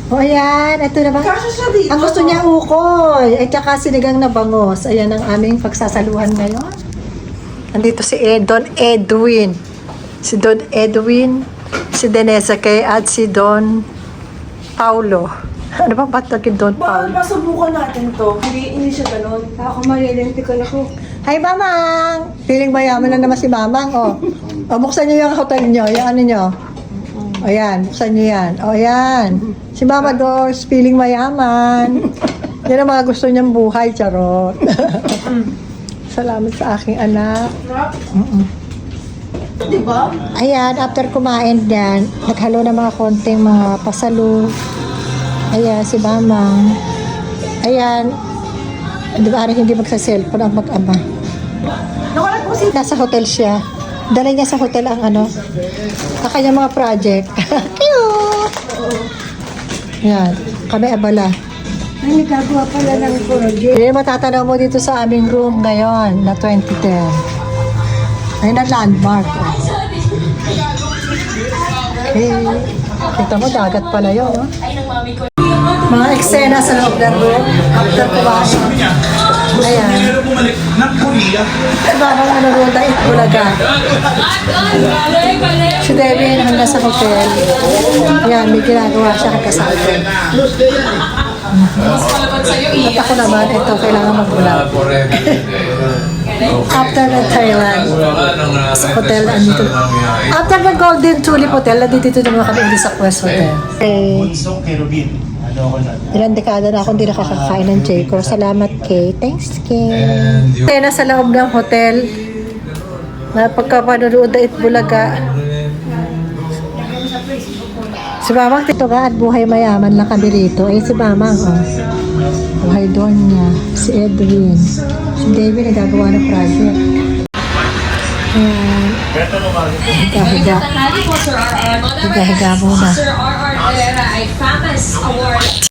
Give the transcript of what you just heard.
O ayan, ito na ba? Kasha siya dito. Ang gusto niya ukoy, at saka sinigang na bangos. Ayan ang aming pagsasaluhan ngayon. Andito si Don Edwin. Si Don Edwin, si Denesa Kay at si Don Paulo. Ano ba ba't naging Don Bakit Paulo? masubukan natin to? Hindi siya ganun. Ako marilentical ako. Hi, Mamang! Feeling mayaman na naman si Mamang, oh. O, buksan niyo yung hotel niyo, yung ano niyo. Ayan, buksan niyo yan. O, ayan. Si Mama Dors, feeling mayaman. Yan ang mga gusto niyang buhay, charot. Salamat sa aking anak. Diba? Ayan, after kumain yan, naghalo na mga konting mga pasalo. Ayan, si Mamang. Ayan, di ba hindi magsa-cellphone ang mag-ama. Nakulat po si... Nasa hotel siya. Dala niya sa hotel ang ano, ang kanyang mga project. Cute! Yan, kami abala. Ay, nagagawa pala ng project. Hindi matatanaw mo dito sa aming room ngayon na 2010. Ayun ang landmark. Oh. Okay. Kita mo, dagat pala yun. No? Mga eksena sa loob ng room after kumain. Ayan. Diba kung ano roon na Itbulaga? Si Devin ang nasa hotel. Ayan, may ginagawa siya kasama. At ako naman, ito, kailangan mag-vlog. After the Thailand, sa hotel, andito. After the Golden Tulip Hotel, nandito naman kami hindi sa Quest Hotel. Bunsong Kerubin. Ano ako na? Ilang dekada na akong hindi nakakakain ng Jayco. Salamat, Kay. Thanks, Kay. Kaya nasa loob ng hotel, na pagkapanood na Itbulaga. Si Mamang Tito ka at buhay mayaman lang kami rito. Eh, si Mamang, oh. Buhay doon niya. Si Edwin. Si David nagagawa ng project. Ayan. Higa-higa. Higa-higa muna. Sir R.R. Herrera ay famous award.